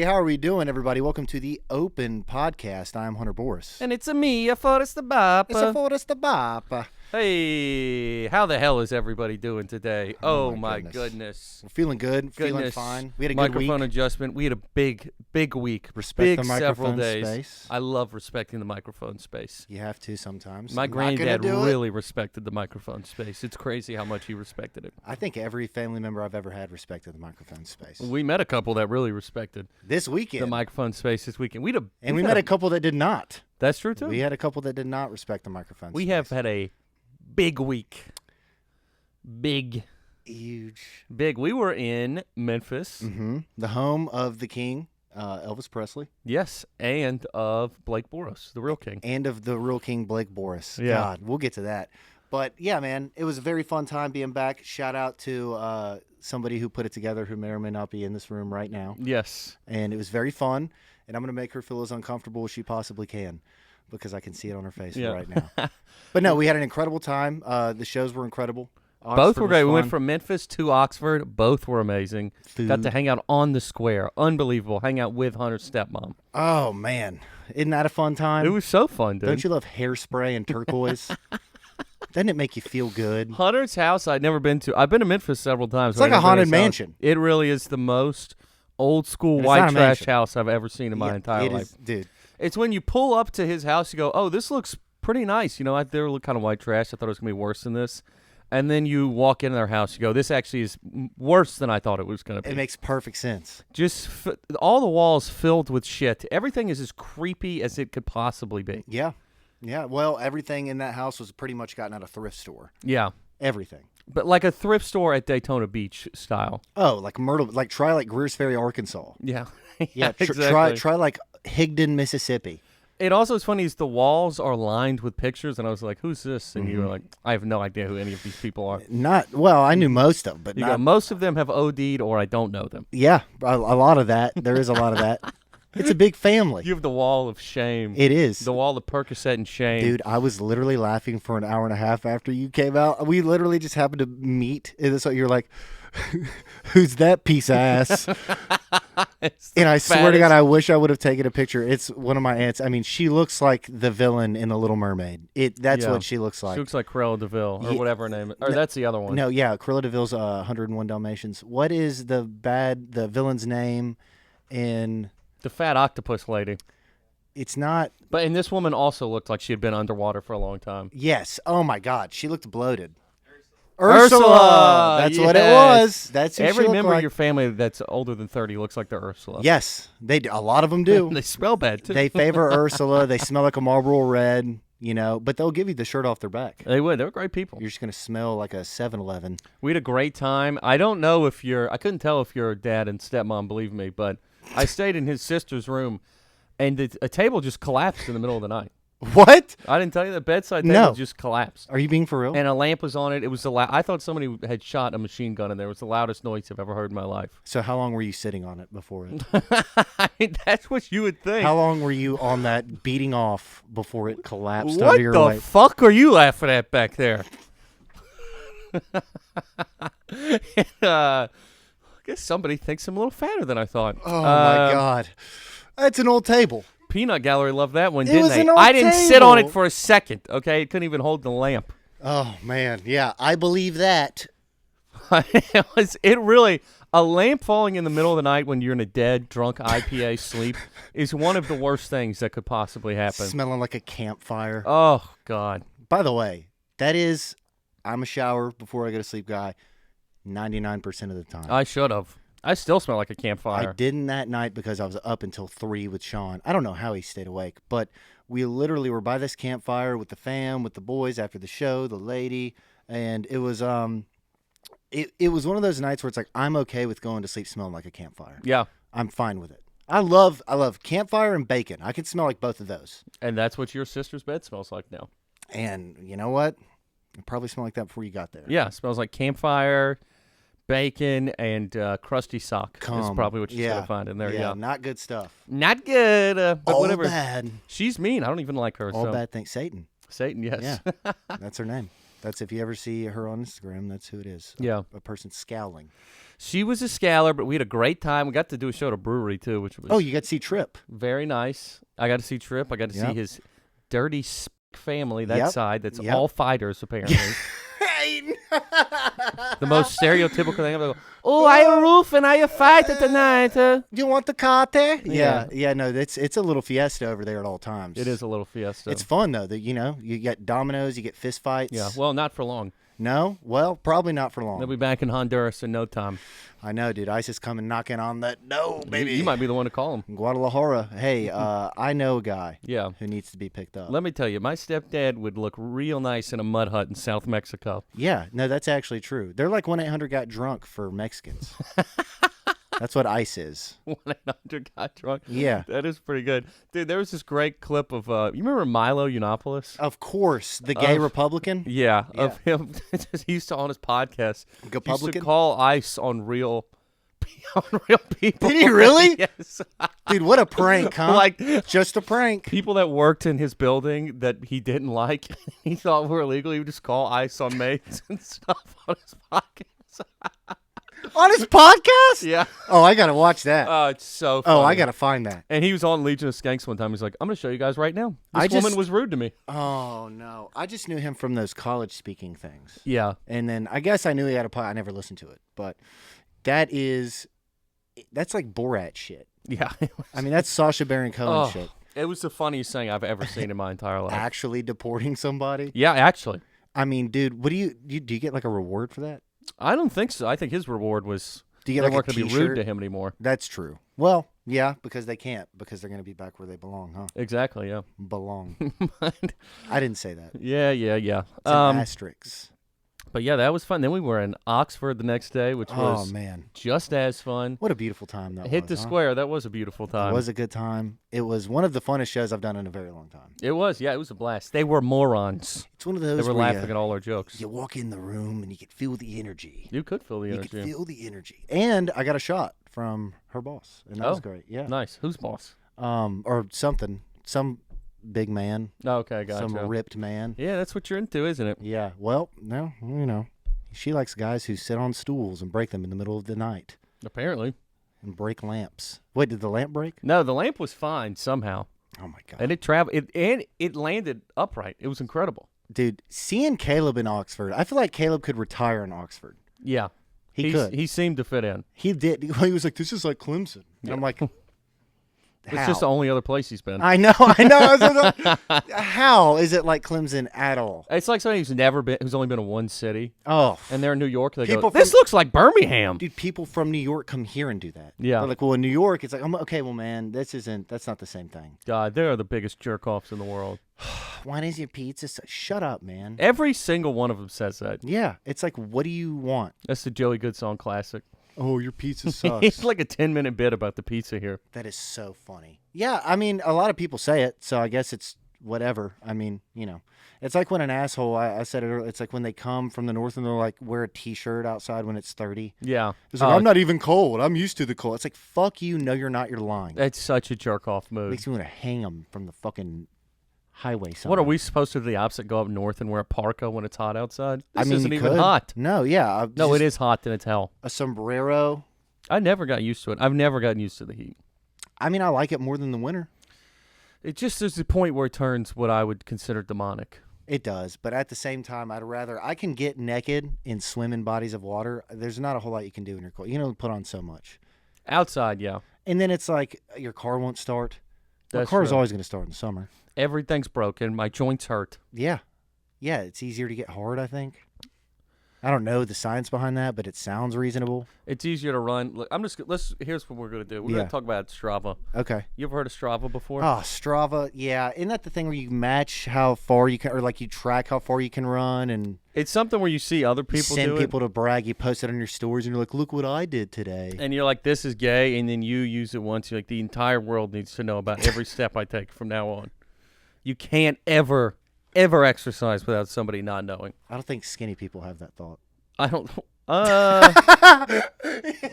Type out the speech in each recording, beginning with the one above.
how are we doing, everybody? Welcome to the Open Podcast. I'm Hunter Boris. And it's me, Forrest the Bop. It's a Forrest the Bop. Hey, how the hell is everybody doing today? Oh, my my goodness. We're feeling good, feeling Goodness. fine. We had a good Microphone week. adjustment. We had a big week. Respect big the several microphone days. space. I love respecting the microphone space. You have to sometimes. My I'm not gonna granddad do it. really respected the microphone space. It's crazy how much he respected it. I think every family member I've ever had respected the microphone space. We met a couple that really respected This weekend. the microphone space this weekend. And we met a couple that did not. That's true too. We had a couple that did not respect the microphone We space. have had a big week. Big. We were in Memphis. Mm-hmm. The home of the king, Elvis Presley. Yes, and of Blake Boros, the real king. And of the real king, Blake Boris. Yeah. God, we'll get to that. But, yeah, man, it was a very fun time being back. Shout out to somebody who put it together who may or may not be in this room right now. Yes. And it was very fun. And I'm going to make her feel as uncomfortable as she possibly can because I can see it on her face right now. But, no, we had an incredible time. The shows were incredible. Both Oxford were was great. We went fun. from Memphis to Oxford. Both were amazing. Food. Got to hang out on the square. Unbelievable. Hang out with Hunter's stepmom. Oh, man. Isn't that a fun time? It was so fun, dude. Don't you love hairspray and turquoise? Doesn't it make you feel good? Hunter's house I'd never been to. I've been to Memphis several times. It's but like I've a never haunted been to his house. mansion. It really is the most old school It's white not a trash mansion. house I've ever seen in my entire It life. is, dude. It's when you pull up to his house, you go, oh, this looks pretty nice. You know, they look kind of white trash. I thought it was going to be worse than this. And then you walk into their house, you go, this actually is worse than I thought it was going to be. It makes perfect sense. Just all the walls filled with shit. Everything is as creepy as it could possibly be. Yeah. Yeah. Well, everything in that house was pretty much gotten out of thrift store. Yeah. Everything. But like a thrift store at Daytona Beach style. Oh, like Myrtle, like try like Greers Ferry, Arkansas. Yeah. Yeah. Exactly. Try like Higdon, Mississippi. It also is funny is the walls are lined with pictures, and I was like, who's this? And you were like, I have no idea who any of these people are. I knew most of them, but You not. go, most of them have OD'd or I don't know them. Yeah, a lot of that. There is a lot of that. It's a big family. You have the wall of shame. It is. The wall of Percocet and shame. Dude, I was literally laughing for an hour and a half after you came out. We literally just happened to meet. And so you're like, who's that piece of ass? And I swear to God, I wish I would have taken a picture. It's one of my aunts. I mean, she looks like the villain in The Little Mermaid. That's Yeah. what she looks like. She looks like Cruella DeVille or Yeah. whatever her name is. Or that's the other one. No, yeah, Cruella DeVille's 101 Dalmatians. What is the villain's name in... The fat octopus lady. It's not... But and this woman also looked like she had been underwater for a long time. Yes. Oh, my God. She looked bloated. Ursula! That's what it Yes. was. That's who Every she looked member like. of your family that's older than 30 looks like they're Ursula. Yes, a lot of them do. They smell bad, too. They favor Ursula. They smell like a Marlboro Red, but they'll give you the shirt off their back. They would. They were great people. You're just going to smell like a 7-Eleven. We had a great time. I don't know if I couldn't tell if your dad and stepmom believe me, but I stayed in his sister's room, and a table just collapsed in the middle of the night. What? I didn't tell you the bedside table No. just collapsed. Are you being for real? And a lamp was on it. It was I thought somebody had shot a machine gun in there. It was the loudest noise I've ever heard in my life. So how long were you sitting on it before it? I mean, that's what you would think. How long were you on that beating off before it collapsed What under your the weight? fuck are you laughing at back there? I guess somebody thinks I'm a little fatter than I thought. Oh, my God. That's an old table. Peanut Gallery loved that one, It didn't was they? an old I didn't sit on table. it for a second, okay? It couldn't even hold the lamp. Oh, man. Yeah, I believe that. It really, a lamp falling in the middle of the night when you're in a dead, drunk IPA sleep is one of the worst things that could possibly happen. Smelling like a campfire. Oh, God. By the way, I'm a shower before I go to sleep guy 99% of the time. I should have. I still smell like a campfire. I didn't that night because I was up until 3 with Sean. I don't know how he stayed awake, but we literally were by this campfire with the fam, with the boys after the show, the lady, and it was it was one of those nights where it's like I'm okay with going to sleep smelling like a campfire. Yeah. I'm fine with it. I love campfire and bacon. I can smell like both of those. And that's what your sister's bed smells like now. And you know what? It probably smelled like that before you got there. Yeah, it smells like campfire, bacon, and crusty sock is probably what you're going to find in there. Yeah. Not good stuff. Not good, but All whatever. bad. She's mean. I don't even like her. All so. bad things. Satan. Satan, yes. Yeah. That's her name. That's if you ever see her on Instagram, that's who it is. Yeah. A person scowling. She was a scaler, but we had a great time. We got to do a show at a brewery too, which was You got to see Trip. very nice. I got to see Trip. I got to see Yep. his dirty family, that Yep. side. That's Yep. all fighters, apparently. The most stereotypical thing ever. Oh, I a roof and I a fighter tonight. You want the kate? Yeah. Yeah. No, it's a little fiesta over there at all times. It is a little fiesta. It's fun though. That you get dominoes, you get fist fights. Yeah, well, not for long. No, well, probably not for long. They'll be back in Honduras in no time. I know, dude. ICE is coming knocking on that. No, baby. You might be the one to call him. Guadalajara. Hey, I know a guy Yeah. who needs to be picked up. Let me tell you, my stepdad would look real nice in a mud hut in South Mexico. Yeah, no, that's actually true. They're like 1-800 got drunk for Mexicans. That's what ICE is. 1-800 got drunk. Yeah. That is pretty good. Dude, there was this great clip of, you remember Milo Yiannopoulos? Of course, the gay Republican. Yeah, of him. He used to, on his podcast, he used to Republican? call ICE on real people. Did he really? Yes. Dude, what a prank, huh? Like, just a prank. people that worked in his building that he didn't like, he thought were illegal, he would just call ICE on mates and stuff on his podcast. On his podcast? Yeah. Oh, I got to watch that. Oh, it's so funny. Oh, I got to find that. And he was on Legion of Skanks one time. He's like, I'm going to show you guys right now. I This woman just- was rude to me. Oh, no. I just knew him from those college speaking things. Yeah. And then I guess I knew he had a podcast. I never listened to it. But that's like Borat shit. Yeah. I mean, that's Sacha Baron Cohen Oh, shit. it was the funniest thing I've ever seen in my entire life. Actually deporting somebody. Yeah, actually. I mean, dude, what do you get like a reward for that? I don't think so. I think his reward was Do you they get like weren't a going to be rude t-shirt? to him anymore. That's true. Well, yeah, because they can't, because they're going to be back where they belong, huh? Exactly, yeah. Belong. I didn't say that. Yeah. It's an asterisk. But yeah, that was fun. Then we were in Oxford the next day, which Oh, was man. just as fun. What a beautiful time that Hit was. the huh? square. That was a beautiful It time. was a good time. It was one of the funnest shows I've done in a very long time. It was. Yeah, it was a blast. They were morons. It's one of They those were where laughing at all our jokes. you walk in the room and you could feel the energy. You could feel the You energy. could feel the energy. And I got a shot from her boss, and that was Oh. great. Yeah. Nice. Who's boss? Or something. Some big man. Oh, okay, gotcha. Some ripped man. Yeah, that's what you're into, isn't it? Yeah. Well, no, she likes guys who sit on stools and break them in the middle of the night Apparently. and break lamps. Wait, did the lamp break? No, the lamp was fine somehow, Oh my god. and it traveled. It landed upright. It was incredible. Dude, seeing Caleb in Oxford, I feel like Caleb could retire in Oxford. Yeah, He could. He seemed to fit in. He did. He was like, "This is like Clemson." And I'm like, It's just the only other place he's been. I know. I was like, how is it like Clemson at all? It's like somebody who's only been in one city, Oh, and they're in New York. They People go, this from- looks like Birmingham. dude, people from New York come here and do that. Yeah. They're like, well, in New York, it's like, okay, well, man, that's not the same thing. God, they're the biggest jerk offs in the world. Why is your pizza? Shut up, man. Every single one of them says that. Yeah, it's like, what do you want? That's the Joey Goodsong classic. Oh, your pizza It's sucks. like a 10-minute bit about the pizza here. That is so funny. Yeah, I mean, a lot of people say it, so I guess it's whatever. I mean, it's like when an asshole, I said it earlier, it's like when they come from the north and they're like, wear a T-shirt outside when it's 30. Yeah. It's like, I'm not even cold. I'm used to the cold. It's like, fuck you. No, you're not. You're lying. That's such a jerk off move. Makes me want to hang them from the fucking highway somewhere. What are we supposed to do the opposite? Go up north and wear a parka when it's hot outside? This I mean, isn't you even could. hot. No, yeah. No, just it is hot, then it's hell. a sombrero. I never got used to it. I've never gotten used to the heat. I mean, I like it more than the winter. It just there's a point where it turns what I would consider demonic. It does, but at the same time, I can get naked and swim in bodies of water. There's not a whole lot you can do in your cold. You can only put on so much. Outside, yeah. And then it's like your car won't start. My That's car's true. always going to start in the summer. Everything's broken. My joints hurt. Yeah. Yeah, it's easier to get hard, I think. I don't know the science behind that, but it sounds reasonable. It's easier to run. Look, here's what we're gonna do. We're Yeah. gonna talk about Strava. Okay. You ever heard of Strava before? Oh, Strava. Yeah. Isn't that the thing where you match how far you can, or like you track how far you can run and It's something where you see other people send do people to brag? You post it on your stories and you're like, look what I did today. it, and you're like, "This is gay," and then you use it once. You're like, "The entire world needs to know about every step I take from now on." You can't ever exercise without somebody not knowing. I don't think skinny people have that thought. I don't.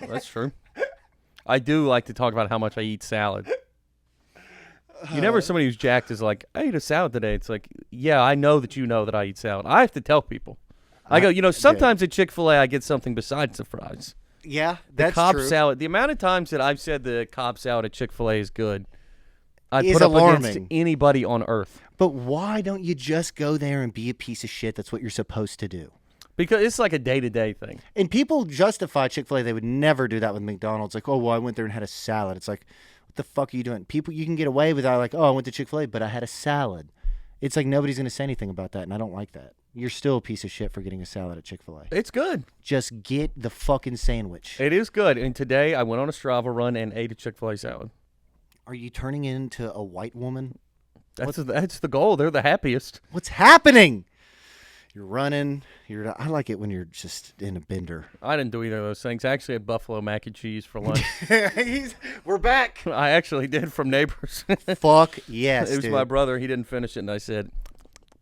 That's true. I do like to talk about how much I eat salad. You never somebody who's jacked is like, I ate a salad today. It's like, yeah, I know that you know that I eat salad. I have to tell people. I go, sometimes at Chick-fil-A I get something besides the fries. Yeah, The that's Cobb true. salad. The amount of times that I've said the Cobb salad at Chick-fil-A is good, I'd Is put up against alarming. anybody on earth. But why don't you just go there and be a piece of shit? That's what you're supposed to do. Because it's like a day-to-day thing. And people justify Chick-fil-A. They would never do that with McDonald's. Like, oh, well, I went there and had a salad. It's like, what the fuck are you doing? People, you can get away with that. Like, oh, I went to Chick-fil-A, but I had a salad. It's like nobody's going to say anything about that, and I don't like that. You're still a piece of shit for getting a salad at Chick-fil-A. It's good. Just get the fucking sandwich. It is good. And today I went on a Strava run and ate a Chick-fil-A salad. Are you turning into a white woman? That's the goal. They're the happiest. What's happening? You're running. I like it when you're just in a bender. I didn't do either of those things. I actually had buffalo mac and cheese for lunch. We're back. I actually did from Neighbors. Fuck yes, It was dude. my brother. He didn't finish it, and I said,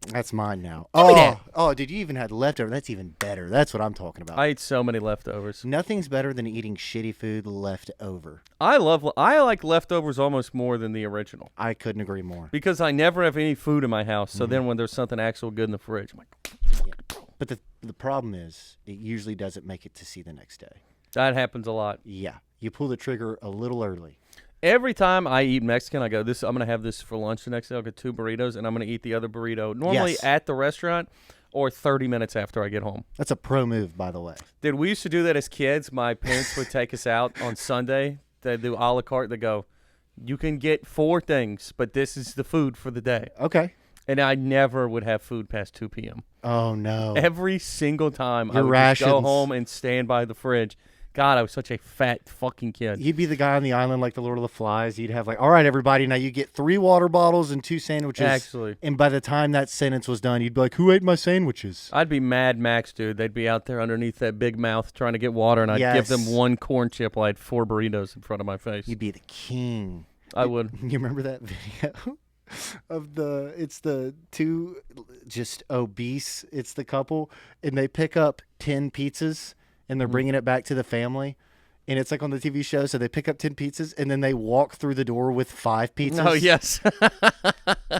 That's mine now. me that. Oh, dude, you even had leftover. That's even better. That's what I'm talking about. I ate so many leftovers. Nothing's better than eating shitty food left over. I like leftovers almost more than the original I couldn't agree more. because I never have any food in my house. Mm-hmm. So then when there's something actual good in the fridge, I'm like, But the problem is, it usually doesn't make it to see the next day. that happens a lot. Yeah, you pull the trigger a little early. Every time I eat Mexican, I go, I'm going to have this for lunch the next day. I'll get 2 burritos, and I'm going to eat the other burrito normally Yes. at the restaurant or 30 minutes after I get home. That's a pro move, by the way. Dude, we used to do that as kids. My parents would take us out on Sunday. They'd do a la carte. They go, you can get 4 things, but this is the food for the day. Okay. And I never would have food past 2 p.m. Oh no. Every single time I Your would just go rations. home and stand by the fridge. God, I was such a fat fucking kid. You'd be the guy on the island like the Lord of the Flies. You'd have like, all right, everybody, now you get 3 water bottles and 2 sandwiches. Actually. And by the time that sentence was done, you'd be like, who ate my sandwiches? I'd be Mad Max, dude. They'd be out there underneath that big mouth trying to get water, and I'd give them Yes. 1 corn chip while I had 4 burritos in front of my face. You'd be the king. I would. You remember that video of it's the 2 just obese, it's the couple, and they pick up 10 pizzas and they're bringing it back to the family. And it's like on the TV show, so they pick up 10 pizzas and then they walk through the door with 5 pizzas. Oh, yes.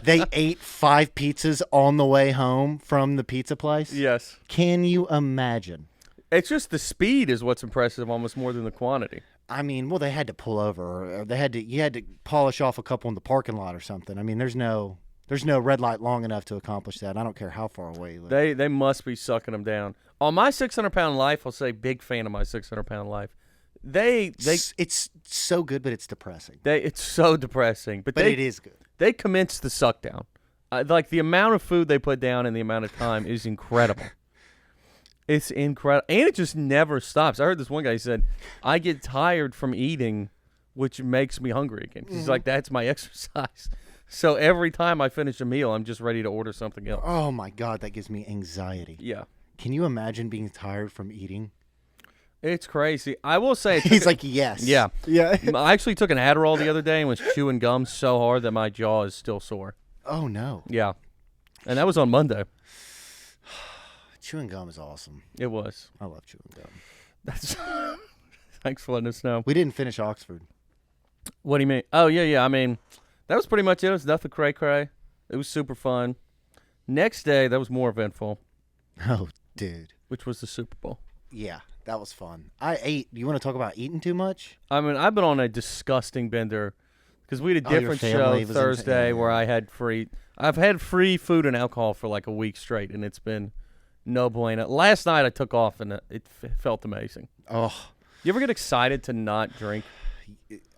They ate 5 pizzas on the way home from the pizza place. Yes. Can you imagine? It's just the speed is what's impressive almost more than the quantity. I mean, well, they had to pull over, or you had to polish off a couple in the parking lot or something. I mean, there's no red light long enough to accomplish that. I don't care how far away you live. They must be sucking them down. On my 600-pound life, I'll say big fan of my 600-pound life. It's so good, but it's depressing. It's so depressing. But But it is good. They commence the suck down. Like the amount of food they put down and the amount of time is incredible. It's incredible. And it just never stops. I heard this one guy said, I get tired from eating, which makes me hungry again. He's like, that's my exercise. So every time I finish a meal, I'm just ready to order something else. Oh my God, that gives me anxiety. Yeah. Can you imagine being tired from eating? It's crazy. I will say. He's like, yes. Yeah. Yeah. I actually took an Adderall the other day and was chewing gum so hard that my jaw is still sore. Oh no. Yeah. And that was on Monday. Chewing gum is awesome. It was. I love chewing gum. That's. Thanks for letting us know. We didn't finish Oxford. What do you mean? Oh, yeah. I mean, that was pretty much it. It was nothing cray-cray. It was super fun. Next day, that was more eventful, Oh, dude. which was the Super Bowl. Yeah, that was fun. I ate. You want to talk about eating too much? I mean, I've been on a disgusting bender because we had a Oh, your different family show was in- Thursday yeah. where I had free. I've had free food and alcohol for like a week straight, and it's been no bueno. Last night I took off, and it felt amazing. Oh, You ever get excited to not drink?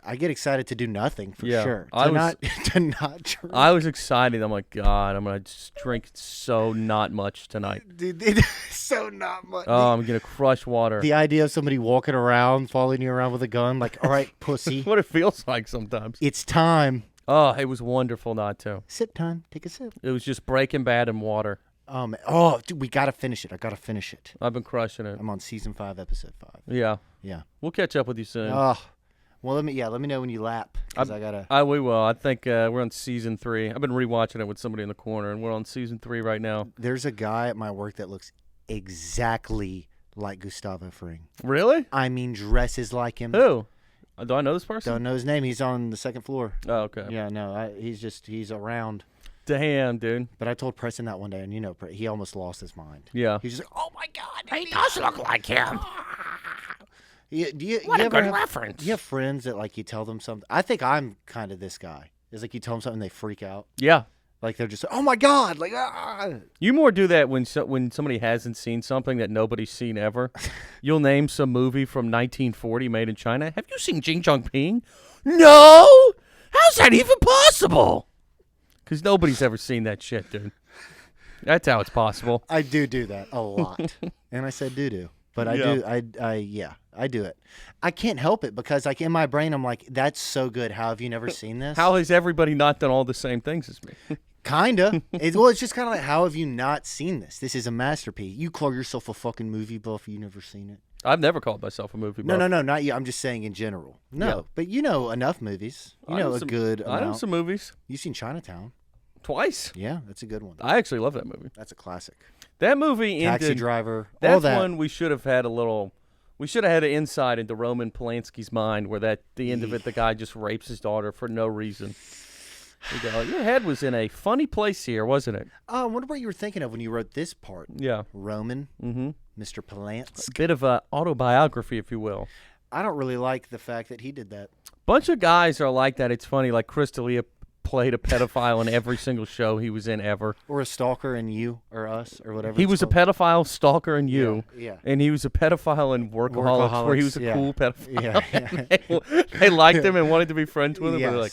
I get excited to do nothing for Yeah, sure. I was- To not drink. I was excited. I'm like, God, I'm gonna just drink so not much tonight. Dude, it's so not much. Oh, I'm gonna crush water. The idea of somebody walking around, following you around with a gun, like, all right, pussy, What it feels like sometimes. it's time. Oh, it was wonderful not to. Sip time. Take a sip. It was just Breaking Bad and water. Oh, dude, we gotta finish it. I gotta finish it. I've been crushing it. I'm on season 5, episode 5. Yeah, Yeah. we'll catch up with you soon. Oh, well, let me know when you lap, because I gotta. We will. I think we're on season 3. I've been rewatching it with somebody in the corner, and we're on season 3 right now. There's a guy at my work that looks exactly like Gustavo Fring. Really? I mean, dresses like him. Who? Do I know this person? Don't know his name. He's on the 2nd floor. Oh, okay. Yeah, no, he's around. Damn, dude. But I told Preston that one day, and he almost lost his mind. Yeah. He's just like, oh my God, he does look like him. Do you What a ever good have, reference. do you have friends that like you tell them something? I think I'm kind of this guy. It's like you tell them something, they freak out. Yeah. Like they're just, oh my god, like ah. You more do that when somebody hasn't seen something that nobody's seen ever. You'll name some movie from 1940 made in China. Have you seen Jing Chong Ping? No. How's that even possible? Because nobody's ever seen that shit, dude. That's how it's possible. I do that a lot, and I said do, but I Yeah. do. I do it. I can't help it because like in my brain, I'm like, that's so good. How have you never seen this? How has everybody not done all the same things as me? Kinda. It's just kind of like, how have you not seen this? This is a masterpiece. You call yourself a fucking movie buff. You never seen it? I've never called myself a movie buff. No, not you. I'm just saying in general. No, Yeah. but you know enough movies. You I know a some- good I know amount. some movies. You've seen Chinatown. Twice. Yeah, that's a good one. I actually love that movie. That's a classic. That movie Taxi ended. Driver. All That's that. one we should have had a little. We should have had an insight into Roman Polanski's mind, where at the end of it, the guy just rapes his daughter for no reason. We go, your head was in a funny place here, wasn't it? I wonder what you were thinking of when you wrote this part. Yeah. Roman, Mm-hmm. Mr. Polanski. Bit of a autobiography, if you will. I don't really like the fact that he did that. Bunch of guys are like that. It's funny. Like Chris D'Elia played a pedophile in every single show he was in ever. Or a stalker in You or Us or whatever. He it's was a called. pedophile stalker in You. Yeah. And he was a pedophile in Workaholics, where he was a Workaholics, yeah. cool pedophile. Yeah. They liked him and wanted to be friends with him, but they're like,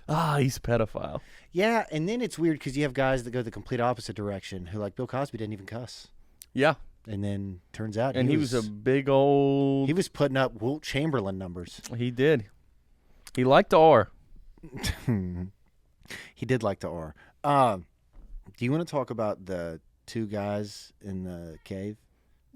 Yes. he's a pedophile. Yeah, and then it's weird because you have guys that go the complete opposite direction who, like Bill Cosby, didn't even cuss. Yeah. And then turns out And he was a big old. he was putting up Wilt Chamberlain numbers. He did. He liked R. He did like the R. Do you want to talk about the two guys in the cave?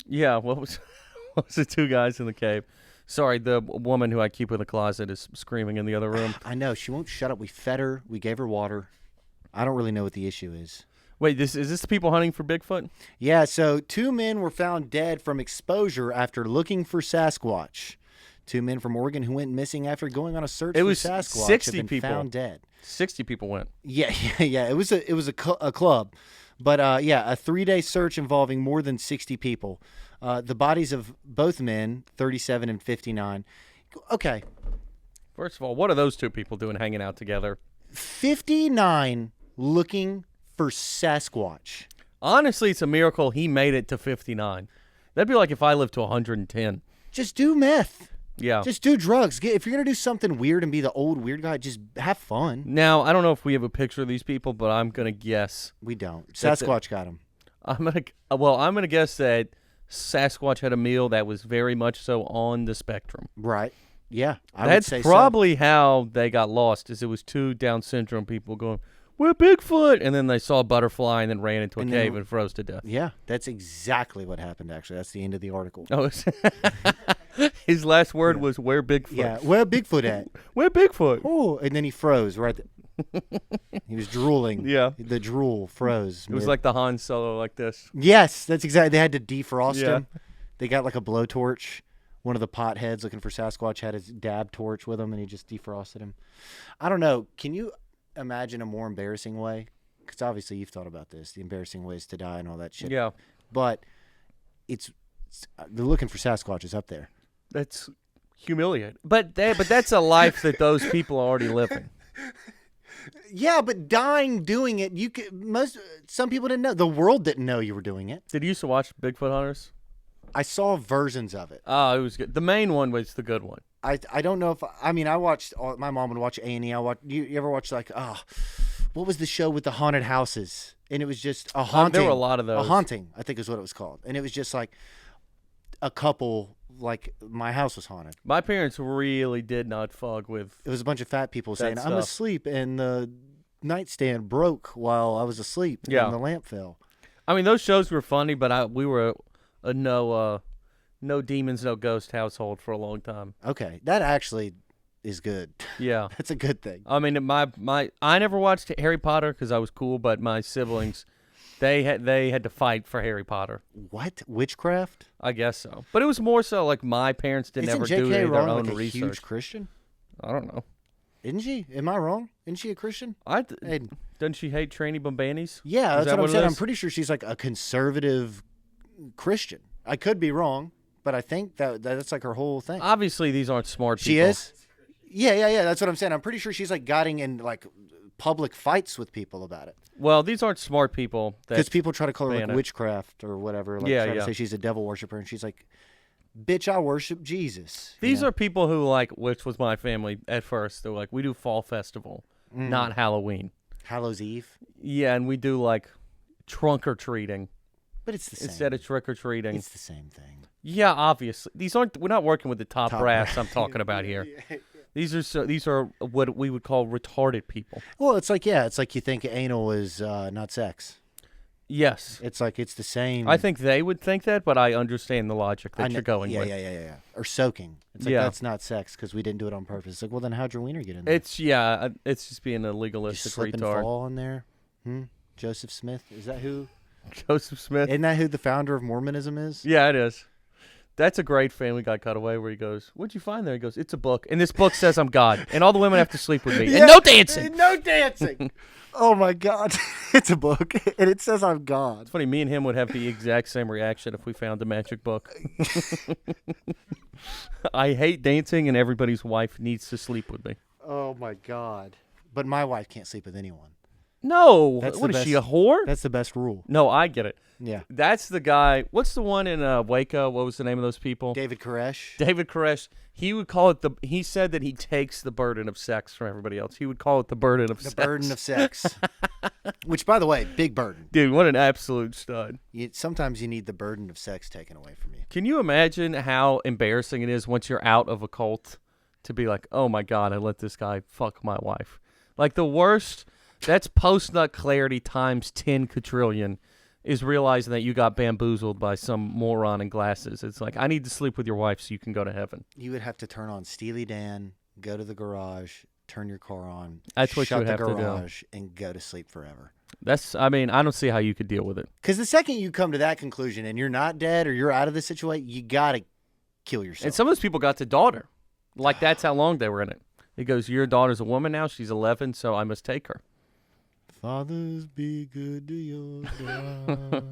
Yeah. What was the two guys in the cave? Sorry, the woman who I keep in the closet is screaming in the other room. I know. She won't shut up. We fed her. We gave her water. I don't really know what the issue is. Wait, is this the people hunting for Bigfoot? Yeah, so 2 men were found dead from exposure after looking for Sasquatch. 2 men from Oregon who went missing after going on a search It for was Sasquatch 60 have been people. found dead. 60 people went. Yeah. It was a club, but a 3-day search involving more than 60 people. The bodies of both men, 37 and 59. Okay, First of all, what are those two people doing hanging out together? 59 looking for Sasquatch. Honestly, it's a miracle he made it to 59. That'd be like if I lived to 110. Just do meth. Yeah. Just do drugs. If you're gonna do something weird and be the old weird guy, just have fun. Now, I don't know if we have a picture of these people, but I'm going to guess. We don't. That's it. Sasquatch got him. I'm going to guess that Sasquatch had a meal that was very much so on the spectrum. Right. Yeah. I would That's say probably how they got lost, is it was 2 Down syndrome people going, we're Bigfoot, and then they saw a butterfly and then ran into a And then- cave and froze to death. so. Yeah, that's exactly what happened. Actually, that's the end of the article. Oh, his last word was, where Bigfoot? Yeah. Where Bigfoot at? Where Bigfoot? Oh, and then he froze right. He was drooling. Yeah. The drool froze. It was like the Han Solo like this. Yes, that's exactly. They had to defrost Yeah. him. They got like a blowtorch. One of the potheads looking for Sasquatch had his dab torch with him, and he just defrosted him. I don't know. Can you imagine a more embarrassing way? Because obviously you've thought about this, the embarrassing ways to die and all that shit. Yeah. But it's the looking for Sasquatch is up there. That's humiliating. But that's a life that those people are already living. Yeah, but dying doing it, some people didn't know. The world didn't know you were doing it. Did you used to watch Bigfoot Hunters? I saw versions of it. Oh, it was good. The main one was the good one. I don't know if I mean I watched. My mom would watch A&E. You ever watch like what was the show with the haunted houses? And it was just a haunting. There were a lot of those. A haunting, I think, is what it was called. And it was just like a couple. Like my house was haunted. My parents really did not fuck with. It was a bunch of fat people saying, That "I'm stuff. asleep," and the nightstand broke while I was asleep. Yeah. And the lamp fell. I mean, those shows were funny, but we were a no demons, no ghost household for a long time. Okay, that actually is good. Yeah. That's a good thing. I mean, I never watched Harry Potter because I was cool, but my siblings, they had to fight for Harry Potter. What witchcraft? I guess so, but it was more so like my parents didn't Isn't ever do J.K. their Rowling own like a research. huge Christian? I don't know. Isn't she? Am I wrong? Isn't she a Christian? Hey, Doesn't she hate tranny bombanis? yeah, Is that's that what I'm it saying. I'm is? pretty sure she's like a conservative Christian. I could be wrong, but I think that's like her whole thing. Obviously, these aren't smart people. She is. Yeah. That's what I'm saying. I'm pretty sure she's like getting in like public fights with people about it. Well, these aren't smart people. Because people try to call her ban like it. witchcraft or whatever. Like, Yeah, try yeah. to say she's a devil worshiper, and she's like, "Bitch, I worship Jesus." These are people who like, which was my family at first. They're like, we do fall festival, not Halloween. Hallows Eve, Yeah, and we do like trunk or treating but it's the same. instead of trick or treating. It's the same thing. Yeah, obviously. These aren't. We're not working with the top Top brass. I'm talking about here. These are what we would call retarded people. Well, it's like you think anal is not sex. Yes, It's like it's the same. I think they would think that, but I understand the logic that I kn- you're going yeah, with. Yeah. Or soaking. It's like Yeah. that's not sex because we didn't do it on purpose. It's like, well, then how'd your wiener get in there? It's it's just being a Just legalistic slip and retard. fall in there. Joseph Smith, is that who? Joseph Smith. Isn't that who the founder of Mormonism is? Yeah, it is. That's a great Family Guy cutaway where he goes, "What'd you find there?" He goes, "It's a book, and this book says I'm God, and all the women have to sleep with me, and no dancing." No dancing. Oh my God, it's a book, and it says I'm God. It's funny. Me and him would have the exact same reaction if we found a magic book. I hate dancing, and everybody's wife needs to sleep with me. Oh my God. But my wife can't sleep with anyone. No, That's what the is she, best- a whore? That's the best rule. No, I get it. Yeah. That's the guy. What's the one in Waco? What was the name of those people? David Koresh. David Koresh. He would call it he said that he takes the burden of sex from everybody else. He would call it the burden of The sex. burden of sex. Which, by the way, big burden. Dude, what an absolute stud. Sometimes you need the burden of sex taken away from you. Can you imagine how embarrassing it is once you're out of a cult to be like, oh my God, I let this guy fuck my wife? Like the worst, that's post-nut clarity times 10 quadrillion is realizing that you got bamboozled by some moron in glasses. It's like, I need to sleep with your wife so you can go to heaven. You would have to turn on Steely Dan, go to the garage, turn your car on, That's what you shut would the have to do. garage, and go to sleep forever. I don't see how you could deal with it. Because the second you come to that conclusion and you're not dead or you're out of the situation, you got to kill yourself. And some of those people got to daughter. Like, that's how long they were in it. He goes, your daughter's a woman now. She's 11, so I must take her. Fathers, be good to your daughter.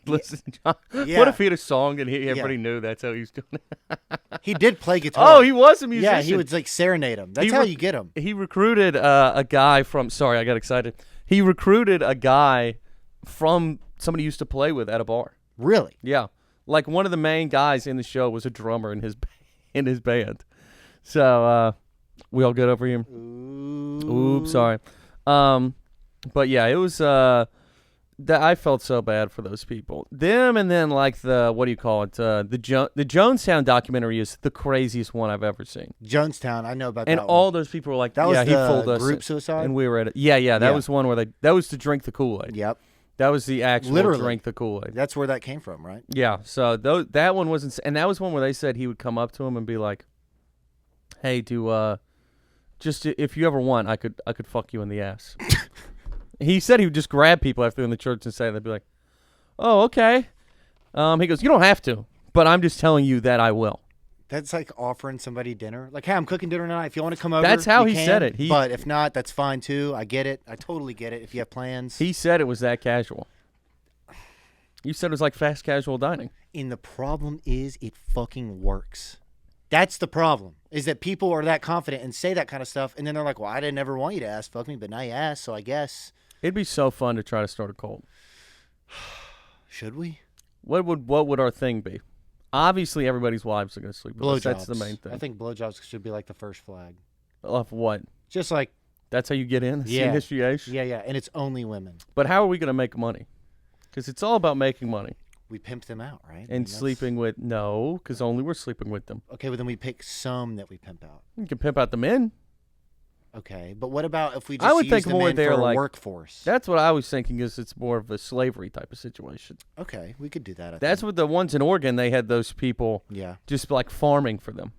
Listen, John, Yeah. what if he had a song and everybody knew that's how he was doing it? He did play guitar. Oh, he was a musician. Yeah, he would like serenade him. That's He how re- you get him. He recruited a guy from. Sorry, I got excited. He recruited a guy from somebody he used to play with at a bar. Really? Yeah, like one of the main guys in the show was a drummer in his band. So we all good over here. Oops, sorry. But yeah, it was. That I felt so bad for those people. Them and then like the what do you call it? The Jonestown documentary is the craziest one I've ever seen. Jonestown, I know about And that all one. those people were like, That yeah, was he the fooled us. group suicide? And we were at it. Yeah. That Yeah. was one where that was to drink the Kool-Aid. Yep. That was the actual Literally. drink the Kool-Aid. That's where that came from, right? Yeah. So that one wasn't, and that was one where they said he would come up to him and be like, "Hey, just if you ever want, I could fuck you in the ass." He said he would just grab people after they're in the church and say, they'd be like, "Oh, okay." He goes, "You don't have to, but I'm just telling you that I will." That's like offering somebody dinner. Like, hey, I'm cooking dinner tonight. If you want to come over, That's how you he can. said it. But if not, that's fine too. I get it. I totally get it. If you have plans. He said it was that casual. You said it was like fast casual dining. And the problem is it fucking works. That's the problem, is that people are that confident and say that kind of stuff, and then they're like, well, I didn't ever want you to ask fuck me, but now you asked, so I guess. It'd be so fun to try to start a cult. Should we? What would our thing be? Obviously, everybody's wives are going to sleep with us. Blowjobs. That's the main thing. I think blowjobs should be like the first flag. Of what? Just like, That's how you get in? That's the Yeah. initiation? yeah, and it's only women. But how are we going to make money? Because it's all about making money. We pimp them out, right? I mean, And that's- sleeping with, no, because only we're sleeping with them. Okay, well, then we pick some that we pimp out. You can pimp out the men. Okay, but what about if we I just would use think the more men they're for a like- workforce? That's what I was thinking is it's more of a slavery type of situation. Okay, we could do that. I That's think. what the ones in Oregon, they had those people Yeah. just like farming for them.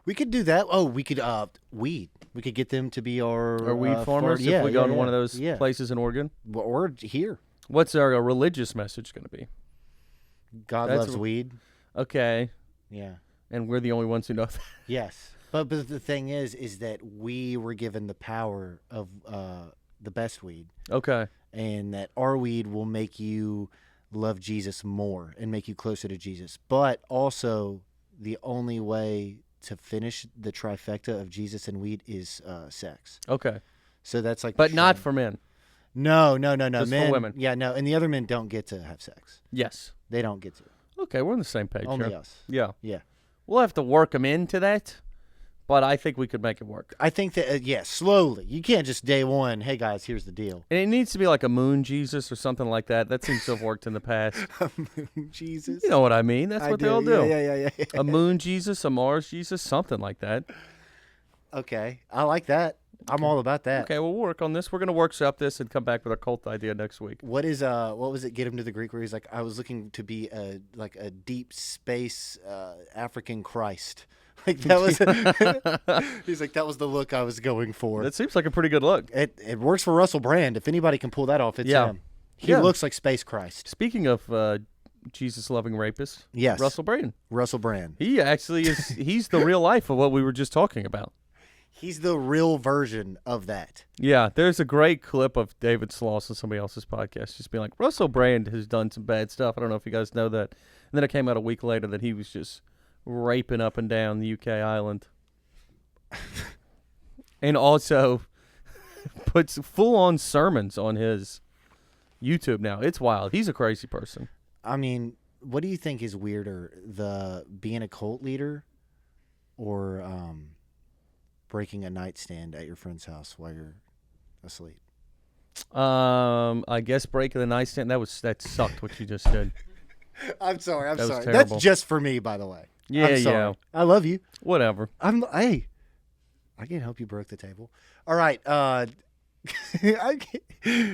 We could do that. Oh, we could weed. We could get them to be our Or weed farmers yeah, if we yeah, go to yeah, one of those yeah. places in Oregon. Or here. What's our religious message going to be? God That's loves a- weed. Okay, Yeah. and we're the only ones who know that. Yes. But the thing is that we were given the power of the best weed, Okay. and that our weed will make you love Jesus more and make you closer to Jesus. But also, the only way to finish the trifecta of Jesus and weed is sex. Okay. So that's like, But not for men. No. Just Men, for women. Yeah, no, and the other men don't get to have sex. Yes. They don't get to. Okay, we're on the same page Only here. us. Yeah. Yeah. We'll have to work them into that, but I think we could make it work. I think that slowly. You can't just day one. Hey guys, here's the deal. And it needs to be like a moon Jesus or something like that. That seems to have worked in the past. Jesus. You know what I mean? That's what they all do. Yeah. A moon Jesus, a Mars Jesus, something like that. Okay, I like that. I'm all about that. Okay, we'll work on this. We're going to workshop this and come back with a cult idea next week. What was it? Get him to the Greek where he's like, I was looking to be a deep space African Christ. Like that was. He's like, that was the look I was going for. That seems like a pretty good look. It works for Russell Brand. If anybody can pull that off, it's him. He looks like Space Christ. Speaking of Jesus-loving rapist, yes, Russell Brand. Russell Brand. He actually is. He's the real life of what we were just talking about. He's the real version of that. Yeah, there's a great clip of David Sloss on somebody else's podcast just being like, Russell Brand has done some bad stuff. I don't know if you guys know that. And then it came out a week later that he was just raping up and down the UK island. And also puts full-on sermons on his YouTube now. It's wild. He's a crazy person. I mean, what do you think is weirder, the being a cult leader or breaking a nightstand at your friend's house while you're asleep? I guess breaking the nightstand. That sucked what you just did. I'm sorry. That was That's terrible. just for me, by the way. Yeah, I'm sorry. yeah. I love you. Whatever. Hey, I can't help you broke the table. All right.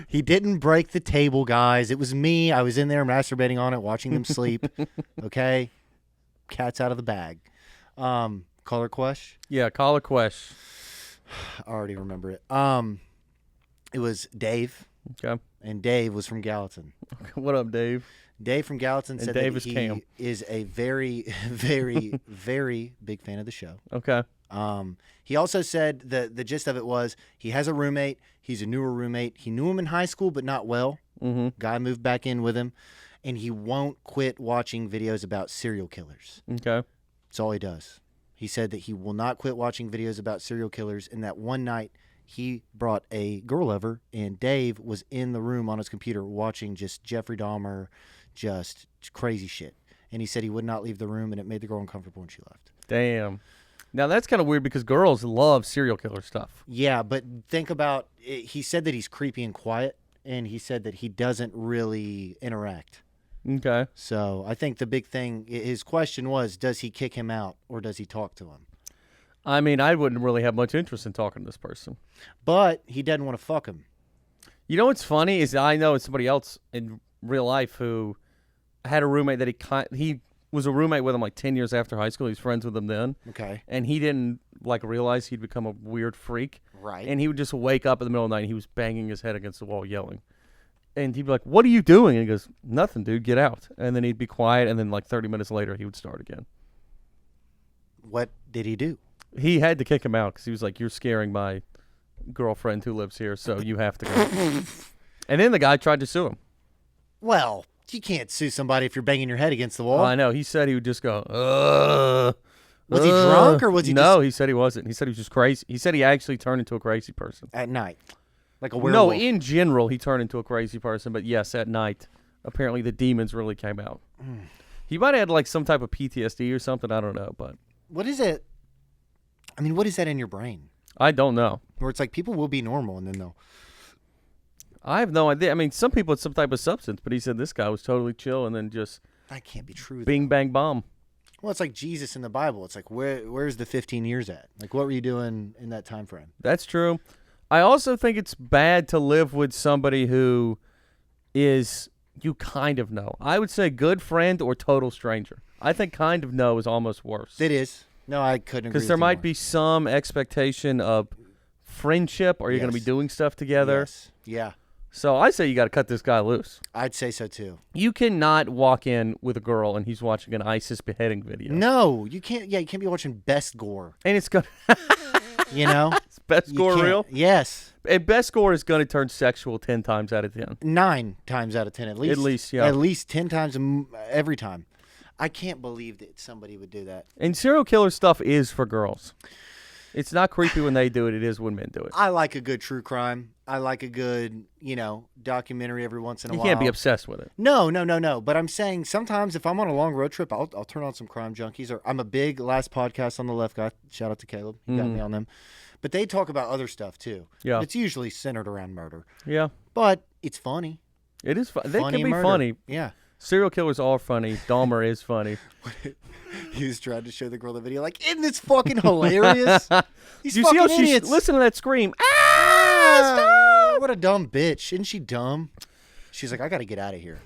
He didn't break the table, guys. It was me. I was in there masturbating on it, watching them sleep. Okay. Cat's out of the bag. Caller Quesh? Yeah, call a Quesh. I already remember it. It was Dave. Okay. And Dave was from Gallatin. What up, Dave? Dave from Gallatin said Dave that is he Cam. is a very, very, very big fan of the show. Okay. He also said the gist of it was he has a roommate. He's a newer roommate. He knew him in high school, but not well. Mm-hmm. Guy moved back in with him, and he won't quit watching videos about serial killers. Okay. That's all he does. He said that he will not quit watching videos about serial killers, and that one night he brought a girl over, and Dave was in the room on his computer watching just Jeffrey Dahmer, just crazy shit. And he said he would not leave the room, and it made the girl uncomfortable when she left. Damn. Now, that's kind of weird because girls love serial killer stuff. Yeah, but think about it. He said that he's creepy and quiet, and he said that he doesn't really interact. Okay. So I think the big thing, his question was, does he kick him out or does he talk to him? I mean, I wouldn't really have much interest in talking to this person. But he doesn't want to fuck him. You know what's funny is I know somebody else in real life who had a roommate that he was a roommate with him like 10 years after high school. He was friends with him then. Okay. And he didn't realize he'd become a weird freak. Right. And he would just wake up in the middle of the night and he was banging his head against the wall yelling. And he'd be like, "What are you doing?" And he goes, "Nothing, dude. Get out." And then he'd be quiet, and then like 30 minutes later, he would start again. What did he do? He had to kick him out because he was like, "You're scaring my girlfriend who lives here, so you have to go." And then the guy tried to sue him. Well, you can't sue somebody if you're banging your head against the wall. I know. He said he would just go, "Ugh." Was he drunk or was he No, just... he said he wasn't. He said he was just crazy. He said he actually turned into a crazy person. At night? Like a werewolf? No, in general, he turned into a crazy person. But yes, at night, apparently the demons really came out. He might have had like some type of PTSD or something. I don't know, but What is it? I mean, what is that in your brain? I don't know. Where it's like people will be normal and then they'll... I have no idea. I mean, some people it's some type of substance, but he said this guy was totally chill and then just That can't be true. bing, bang, bomb. Well, it's like Jesus in the Bible. It's like, where's the 15 years at? Like, what were you doing in that time frame? That's true. I also think it's bad to live with somebody who is you kind of know. I would say good friend or total stranger. I think kind of know is almost worse. It is. No, I couldn't agree Because there might be some expectation of friendship or you're going to be Yes. doing stuff together. Yes. Yeah, So I say you got to cut this guy loose. I'd say so too. You cannot walk in with a girl and he's watching an ISIS beheading video. No, you can't. Yeah, you can't be watching Best Gore. And it's going You know, Best You score can't- real? Yes. And best score is going to turn sexual 10 times out of 10. 9 times out of 10 at least. At least, yeah. At least 10 times every time. I can't believe that somebody would do that. And serial killer stuff is for girls. It's not creepy when they do it. It is when men do it. I like a good true crime. I like a good, documentary every once in a You while. can't be obsessed with it. No. But I'm saying sometimes if I'm on a long road trip, I'll turn on some Crime Junkies. Or I'm a big Last Podcast on the Left guy. Shout out to Caleb. He got me on them. But they talk about other stuff too. Yeah. It's usually centered around murder. Yeah. But it's funny. It is fun. They Funny can be murder. funny. Yeah. Serial killers are funny. Dahmer is funny. He was trying to show the girl the video, like, isn't this fucking hilarious? These Do you see fucking how she's idiots. listen to that scream? Ah! What a dumb bitch. Isn't she dumb? She's like, I got to get out of here.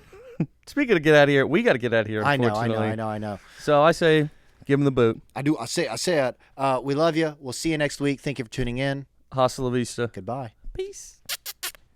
Speaking of get out of here, we got to get out of here. I Unfortunately. know. So I say, give him the boot. I say it. We love you. We'll see you next week. Thank you for tuning in. Hasta la vista. Goodbye. Peace.